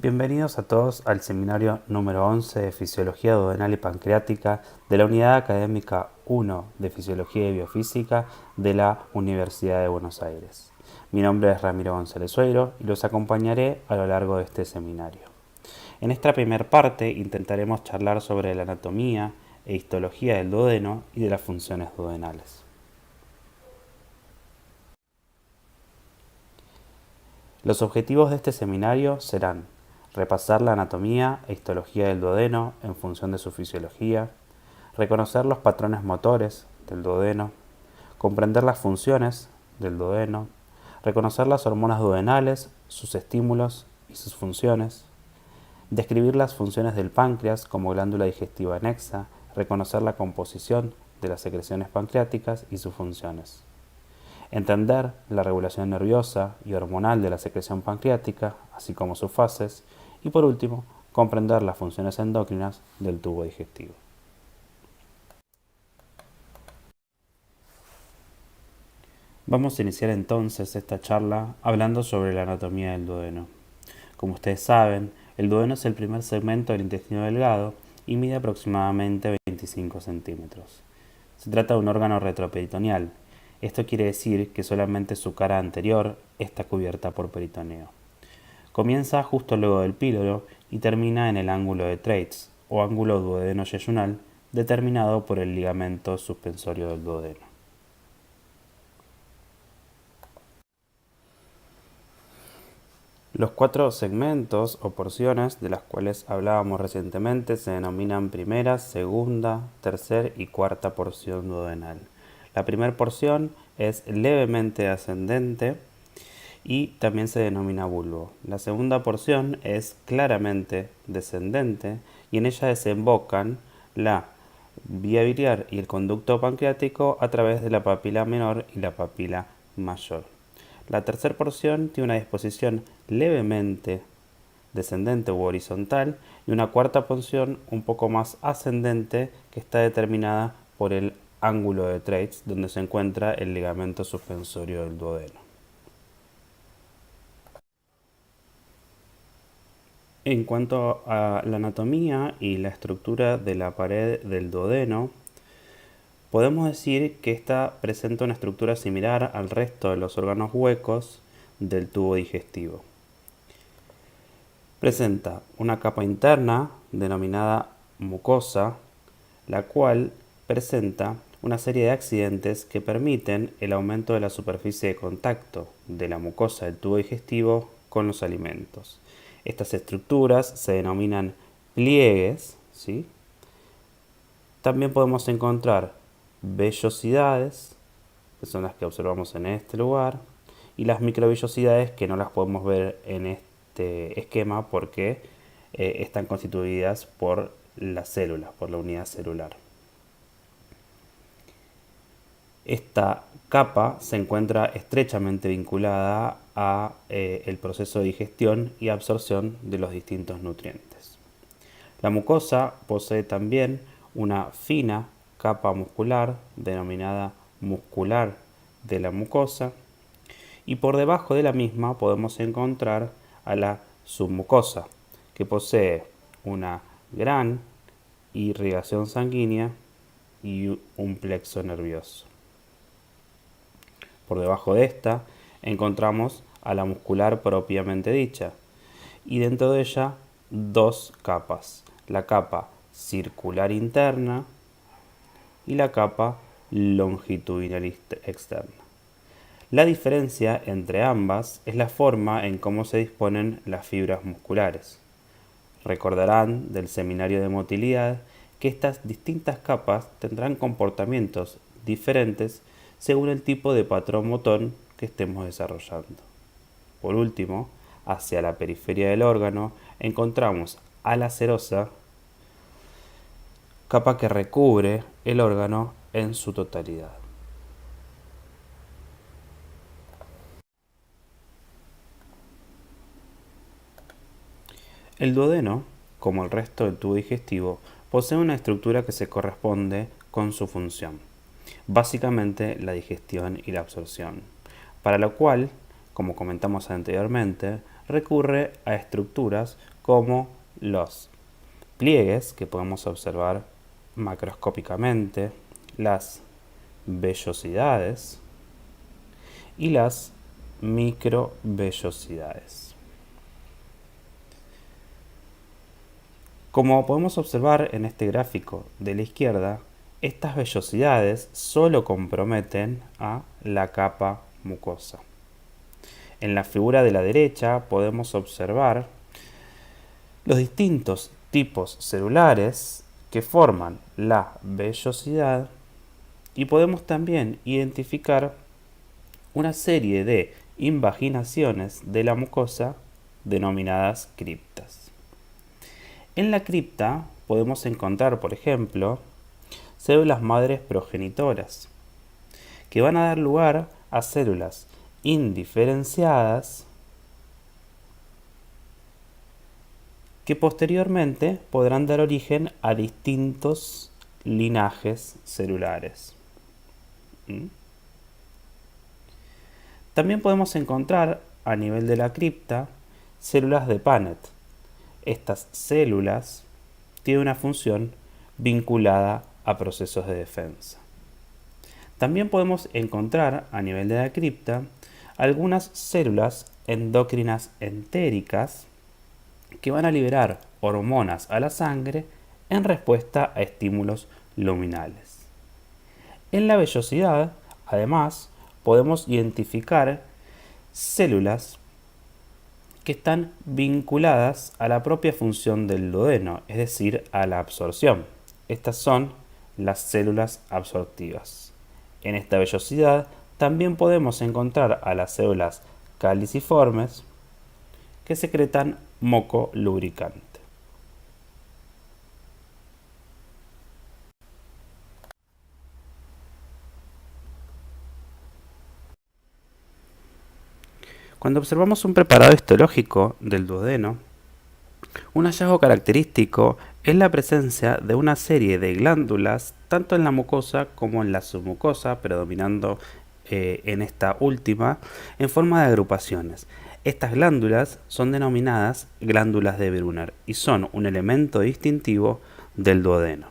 Bienvenidos a todos al seminario número 11 de Fisiología Duodenal y Pancreática de la Unidad Académica 1 de Fisiología y Biofísica de la Universidad de Buenos Aires. Mi nombre es Ramiro González Sueiro y los acompañaré a lo largo de este seminario. En esta primera parte intentaremos charlar sobre la anatomía e histología del duodeno y de las funciones duodenales. Los objetivos de este seminario serán repasar la anatomía e histología del duodeno en función de su fisiología, reconocer los patrones motores del duodeno, comprender las funciones del duodeno, reconocer las hormonas duodenales, sus estímulos y sus funciones, describir las funciones del páncreas como glándula digestiva anexa, reconocer la composición de las secreciones pancreáticas y sus funciones. Entender la regulación nerviosa y hormonal de la secreción pancreática, así como sus fases, y por último, comprender las funciones endocrinas del tubo digestivo. Vamos a iniciar entonces esta charla hablando sobre la anatomía del duodeno. Como ustedes saben, el duodeno es el primer segmento del intestino delgado y mide aproximadamente 25 centímetros. Se trata de un órgano retroperitoneal. Esto quiere decir que solamente su cara anterior está cubierta por peritoneo. Comienza justo luego del píloro y termina en el ángulo de Treitz o ángulo duodeno-yeyunal determinado por el ligamento suspensorio del duodeno. Los 4 segmentos o porciones de las cuales hablábamos recientemente se denominan primera, segunda, tercera y cuarta porción duodenal. La primera porción es levemente ascendente y también se denomina bulbo. La segunda porción es claramente descendente y en ella desembocan la vía biliar y el conducto pancreático a través de la papila menor y la papila mayor. La tercera porción tiene una disposición levemente descendente u horizontal y una cuarta porción un poco más ascendente que está determinada por el ángulo de Treitz donde se encuentra el ligamento suspensorio del duodeno. En cuanto a la anatomía y la estructura de la pared del duodeno, podemos decir que esta presenta una estructura similar al resto de los órganos huecos del tubo digestivo. Presenta una capa interna denominada mucosa, la cual presenta una serie de accidentes que permiten el aumento de la superficie de contacto de la mucosa del tubo digestivo con los alimentos. Estas estructuras se denominan pliegues, ¿sí? También podemos encontrar vellosidades, que son las que observamos en este lugar, y las microvellosidades que no las podemos ver en este esquema porque están constituidas por las células, por la unidad celular. Esta capa se encuentra estrechamente vinculada a el proceso de digestión y absorción de los distintos nutrientes. La mucosa posee también una fina capa muscular denominada muscular de la mucosa y por debajo de la misma podemos encontrar a la submucosa que posee una gran irrigación sanguínea y un plexo nervioso. Por debajo de esta encontramos a la muscular propiamente dicha y dentro de ella dos capas, la capa circular interna y la capa longitudinal externa. La diferencia entre ambas es la forma en cómo se disponen las fibras musculares. Recordarán del seminario de motilidad que estas distintas capas tendrán comportamientos diferentes según el tipo de patrón motor que estemos desarrollando. Por último, hacia la periferia del órgano encontramos a la serosa, capa que recubre el órgano en su totalidad. El duodeno, como el resto del tubo digestivo, posee una estructura que se corresponde con su función, básicamente la digestión y la absorción, para lo cual como comentamos anteriormente, recurre a estructuras como los pliegues, que podemos observar macroscópicamente, las vellosidades y las microvellosidades. Como podemos observar en este gráfico de la izquierda, estas vellosidades solo comprometen a la capa mucosa. En la figura de la derecha podemos observar los distintos tipos celulares que forman la vellosidad y podemos también identificar una serie de invaginaciones de la mucosa denominadas criptas. En la cripta podemos encontrar, por ejemplo, células madres progenitoras, que van a dar lugar a células indiferenciadas que posteriormente podrán dar origen a distintos linajes celulares. También podemos encontrar a nivel de la cripta células de Paneth. Estas células tienen una función vinculada a procesos de defensa. También podemos encontrar a nivel de la cripta algunas células endocrinas entéricas que van a liberar hormonas a la sangre en respuesta a estímulos luminales. En la vellosidad, además, podemos identificar células que están vinculadas a la propia función del duodeno, es decir, a la absorción. Estas son las células absortivas. En esta vellosidad también podemos encontrar a las células caliciformes que secretan moco lubricante. Cuando observamos un preparado histológico del duodeno, un hallazgo característico es la presencia de una serie de glándulas tanto en la mucosa como en la submucosa, predominando en esta última, en forma de agrupaciones. Estas glándulas son denominadas glándulas de Brunner y son un elemento distintivo del duodeno.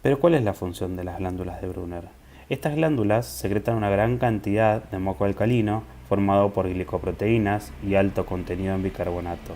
Pero ¿cuál es la función de las glándulas de Brunner? Estas glándulas secretan una gran cantidad de moco alcalino formado por glicoproteínas y alto contenido en bicarbonato.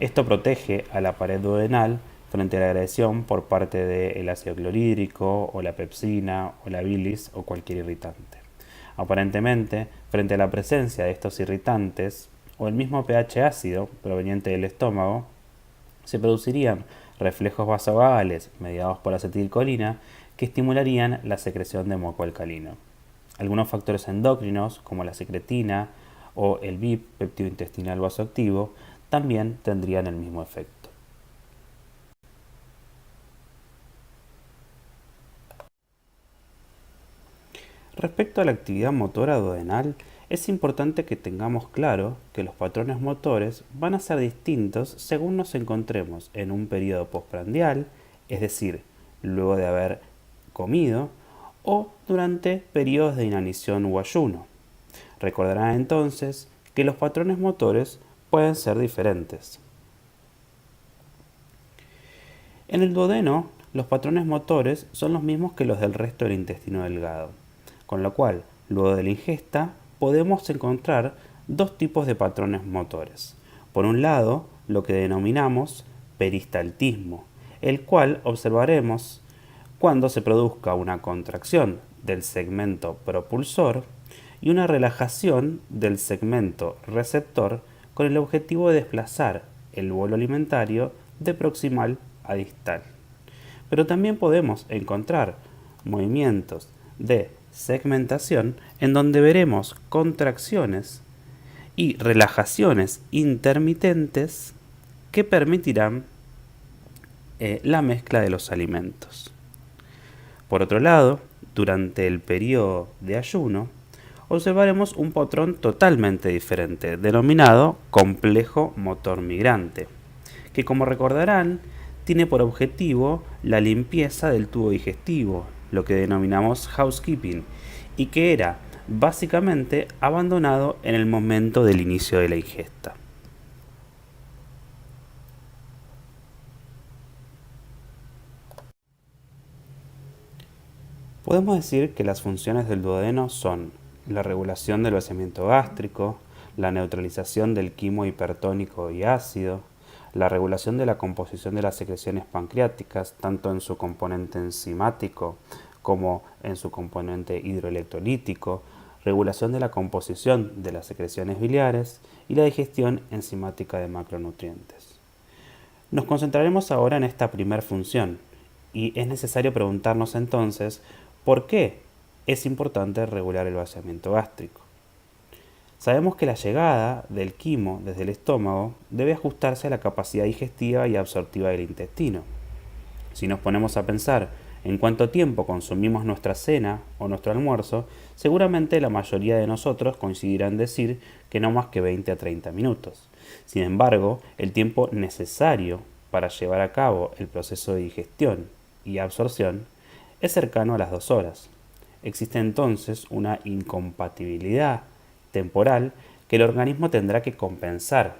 Esto protege a la pared duodenal frente a la agresión por parte del ácido clorhídrico o la pepsina o la bilis o cualquier irritante. Aparentemente, frente a la presencia de estos irritantes o el mismo pH ácido proveniente del estómago, se producirían reflejos vasovagales mediados por acetilcolina que estimularían la secreción de moco alcalino. Algunos factores endocrinos, como la secretina o el BIP, péptido intestinal vasoactivo, también tendrían el mismo efecto. Respecto a la actividad motora duodenal, es importante que tengamos claro que los patrones motores van a ser distintos según nos encontremos en un periodo postprandial, es decir, luego de haber comido, o durante periodos de inanición u ayuno. Recordarán entonces que los patrones motores pueden ser diferentes. En el duodeno, los patrones motores son los mismos que los del resto del intestino delgado, con lo cual, luego de la ingesta, podemos encontrar dos tipos de patrones motores. Por un lado, lo que denominamos peristaltismo, el cual observaremos cuando se produzca una contracción del segmento propulsor y una relajación del segmento receptor con el objetivo de desplazar el bolo alimentario de proximal a distal. Pero también podemos encontrar movimientos de segmentación en donde veremos contracciones y relajaciones intermitentes que permitirán la mezcla de los alimentos. Por otro lado, durante el periodo de ayuno, observaremos un patrón totalmente diferente, denominado complejo motor migrante, que como recordarán, tiene por objetivo la limpieza del tubo digestivo, lo que denominamos housekeeping, y que era básicamente abandonado en el momento del inicio de la ingesta. Podemos decir que las funciones del duodeno son la regulación del vaciamiento gástrico, la neutralización del quimo hipertónico y ácido, la regulación de la composición de las secreciones pancreáticas, tanto en su componente enzimático como en su componente hidroelectrolítico, regulación de la composición de las secreciones biliares y la digestión enzimática de macronutrientes. Nos concentraremos ahora en esta primera función y es necesario preguntarnos entonces por qué es importante regular el vaciamiento gástrico. Sabemos que la llegada del quimo desde el estómago debe ajustarse a la capacidad digestiva y absortiva del intestino. Si nos ponemos a pensar en cuánto tiempo consumimos nuestra cena o nuestro almuerzo, seguramente la mayoría de nosotros coincidirá en decir que no más que 20 a 30 minutos. Sin embargo, el tiempo necesario para llevar a cabo el proceso de digestión y absorción es cercano a las 2 horas. Existe entonces una incompatibilidad temporal que el organismo tendrá que compensar.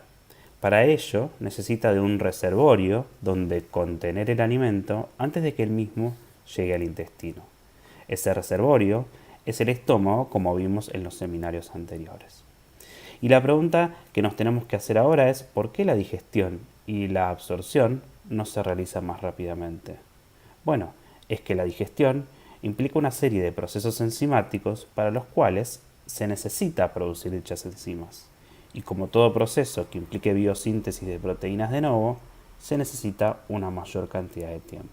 Para ello necesita de un reservorio donde contener el alimento antes de que el mismo llegue al intestino. Ese reservorio es el estómago, como vimos en los seminarios anteriores. Y la pregunta que nos tenemos que hacer ahora es ¿por qué la digestión y la absorción no se realizan más rápidamente? Bueno, es que la digestión implica una serie de procesos enzimáticos para los cuales se necesita producir dichas enzimas. Y como todo proceso que implique biosíntesis de proteínas de nuevo, se necesita una mayor cantidad de tiempo.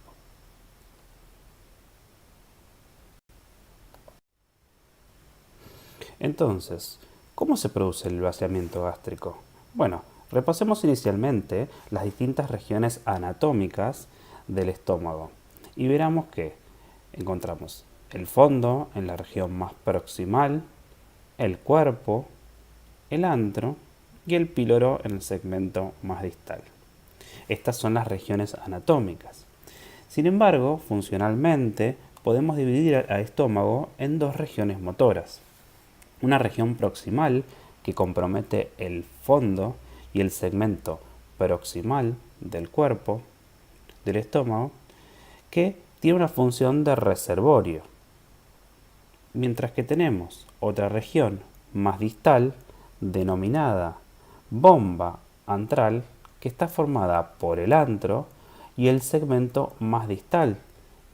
Entonces, ¿cómo se produce el vaciamiento gástrico? Bueno, repasemos inicialmente las distintas regiones anatómicas del estómago y veremos que encontramos el fondo en la región más proximal, el cuerpo, el antro y el píloro en el segmento más distal. Estas son las regiones anatómicas. Sin embargo, funcionalmente podemos dividir al estómago en dos regiones motoras. Una región proximal que compromete el fondo y el segmento proximal del cuerpo, del estómago, que tiene una función de reservorio. Mientras que tenemos otra región más distal denominada bomba antral que está formada por el antro y el segmento más distal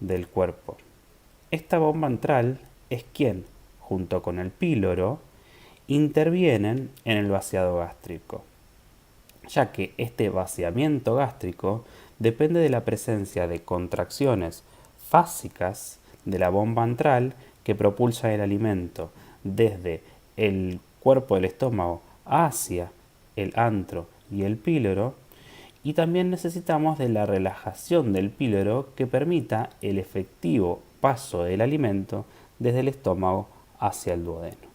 del cuerpo. Esta bomba antral es quien, junto con el píloro, intervienen en el vaciado gástrico, ya que este vaciamiento gástrico depende de la presencia de contracciones fásicas de la bomba antral que propulsa el alimento desde el cuerpo del estómago hacia el antro y el píloro, y también necesitamos de la relajación del píloro que permita el efectivo paso del alimento desde el estómago hacia el duodeno.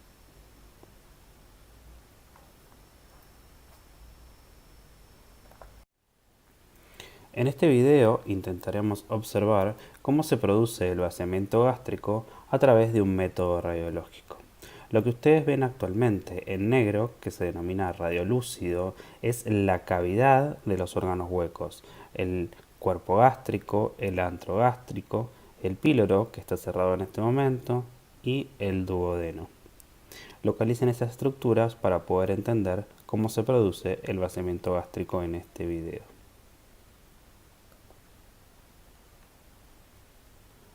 En este video intentaremos observar cómo se produce el vaciamiento gástrico a través de un método radiológico. Lo que ustedes ven actualmente en negro, que se denomina radiolúcido, es la cavidad de los órganos huecos, el cuerpo gástrico, el antro gástrico, el píloro, que está cerrado en este momento, y el duodeno. Localicen estas estructuras para poder entender cómo se produce el vaciamiento gástrico en este video.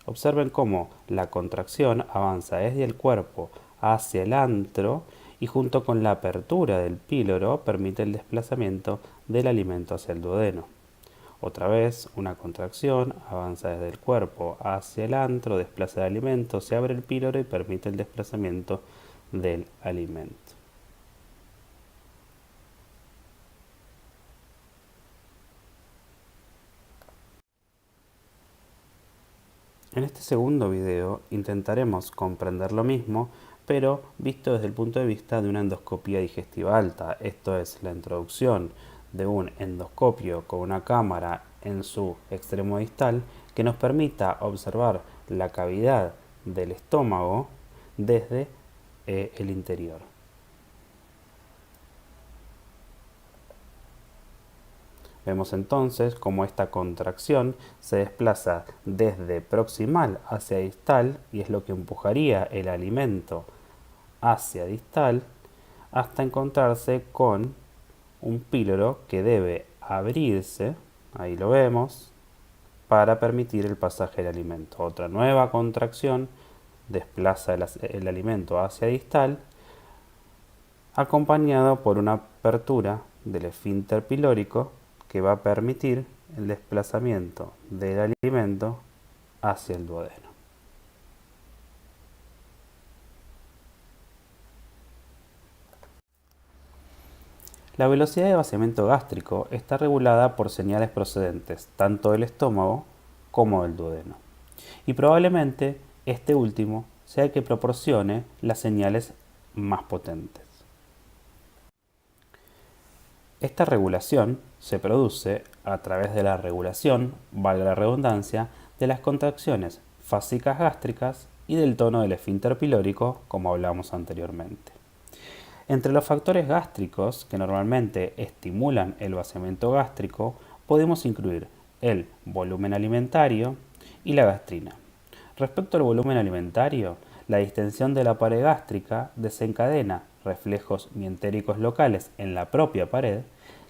Observen cómo la contracción avanza desde el cuerpo hacia el antro y junto con la apertura del píloro permite el desplazamiento del alimento hacia el duodeno. Otra vez, una contracción avanza desde el cuerpo hacia el antro, desplaza el alimento, se abre el píloro y permite el desplazamiento del alimento. En este segundo video intentaremos comprender lo mismo, pero visto desde el punto de vista de una endoscopía digestiva alta, esto es la introducción de un endoscopio con una cámara en su extremo distal que nos permita observar la cavidad del estómago desde el interior. Vemos entonces cómo esta contracción se desplaza desde proximal hacia distal y es lo que empujaría el alimento hacia distal hasta encontrarse con un píloro que debe abrirse, ahí lo vemos, para permitir el pasaje del alimento. Otra nueva contracción desplaza el alimento hacia distal, acompañado por una apertura del esfínter pilórico que va a permitir el desplazamiento del alimento hacia el duodeno. La velocidad de vaciamiento gástrico está regulada por señales procedentes tanto del estómago como del duodeno, y probablemente este último sea el que proporcione las señales más potentes. Esta regulación se produce a través de la regulación, valga la redundancia, de las contracciones fásicas gástricas y del tono del esfínter pilórico, como hablamos anteriormente. Entre los factores gástricos que normalmente estimulan el vaciamiento gástrico podemos incluir el volumen alimentario y la gastrina. Respecto al volumen alimentario, la distensión de la pared gástrica desencadena reflejos mientéricos locales en la propia pared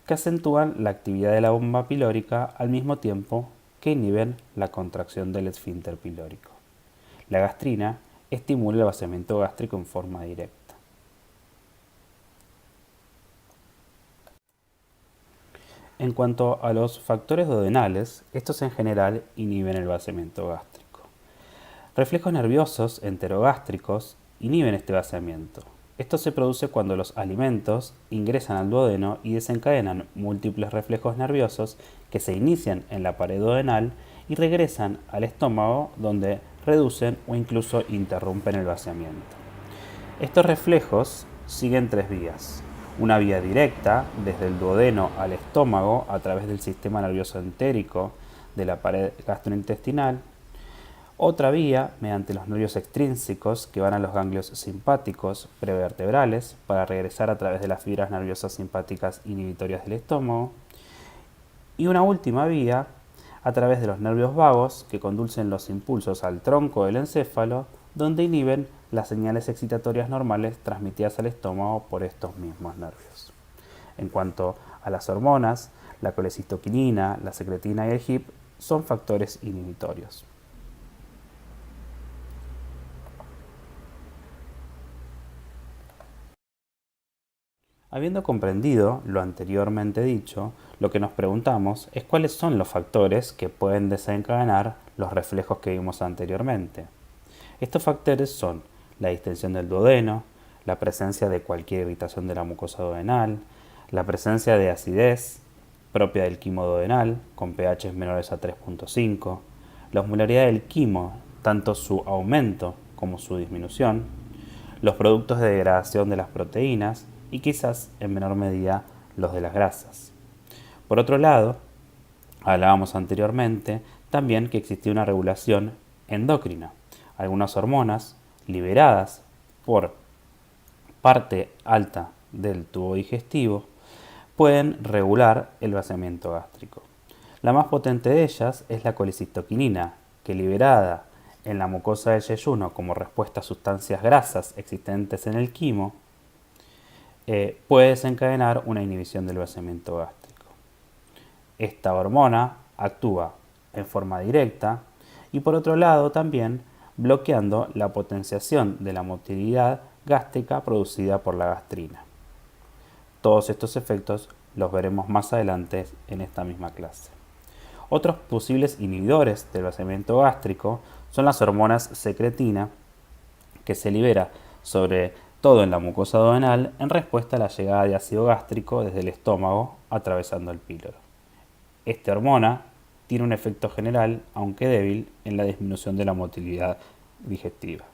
que acentúan la actividad de la bomba pilórica al mismo tiempo que inhiben la contracción del esfínter pilórico. La gastrina estimula el vaciamiento gástrico en forma directa. En cuanto a los factores duodenales, estos en general inhiben el vaciamiento gástrico. Reflejos nerviosos enterogástricos inhiben este vaciamiento. Esto se produce cuando los alimentos ingresan al duodeno y desencadenan múltiples reflejos nerviosos que se inician en la pared duodenal y regresan al estómago, donde reducen o incluso interrumpen el vaciamiento. Estos reflejos siguen tres vías. Una vía directa desde el duodeno al estómago a través del sistema nervioso entérico de la pared gastrointestinal. Otra vía mediante los nervios extrínsecos que van a los ganglios simpáticos prevertebrales para regresar a través de las fibras nerviosas simpáticas inhibitorias del estómago. Y una última vía a través de los nervios vagos que conducen los impulsos al tronco del encéfalo, donde inhiben las señales excitatorias normales transmitidas al estómago por estos mismos nervios. En cuanto a las hormonas, la colecistoquinina, la secretina y el HIP son factores inhibitorios. Habiendo comprendido lo anteriormente dicho, lo que nos preguntamos es cuáles son los factores que pueden desencadenar los reflejos que vimos anteriormente. Estos factores son la distensión del duodeno, la presencia de cualquier irritación de la mucosa duodenal, la presencia de acidez propia del quimo duodenal con pH menores a 3.5, la osmolaridad del quimo, tanto su aumento como su disminución, los productos de degradación de las proteínas y quizás en menor medida los de las grasas. Por otro lado, hablábamos anteriormente también que existía una regulación endocrina. Algunas hormonas liberadas por parte alta del tubo digestivo pueden regular el vaciamiento gástrico. La más potente de ellas es la colecistoquinina, que liberada en la mucosa del yeyuno como respuesta a sustancias grasas existentes en el quimo, puede desencadenar una inhibición del vaciamiento gástrico. Esta hormona actúa en forma directa y por otro lado también bloqueando la potenciación de la motilidad gástrica producida por la gastrina. Todos estos efectos los veremos más adelante en esta misma clase. Otros posibles inhibidores del vaciamiento gástrico son las hormonas secretina, que se libera sobre todo en la mucosa duodenal en respuesta a la llegada de ácido gástrico desde el estómago atravesando el píloro. Esta hormona tiene un efecto general, aunque débil, en la disminución de la motilidad digestiva.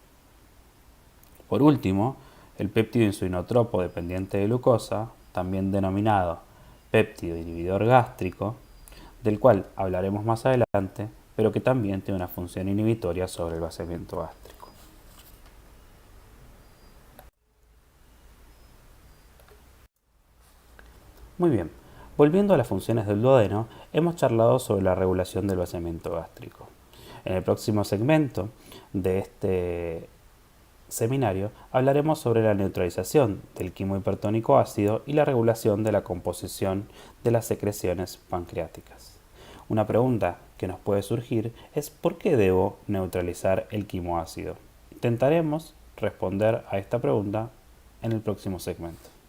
Por último, el péptido insulinotropo dependiente de glucosa, también denominado péptido inhibidor gástrico, del cual hablaremos más adelante, pero que también tiene una función inhibitoria sobre el vaciamiento gástrico. Muy bien, volviendo a las funciones del duodeno, hemos charlado sobre la regulación del vaciamiento gástrico. En el próximo segmento de este seminario hablaremos sobre la neutralización del quimo hipertónico ácido y la regulación de la composición de las secreciones pancreáticas. Una pregunta que nos puede surgir es ¿por qué debo neutralizar el quimo ácido? Intentaremos responder a esta pregunta en el próximo segmento.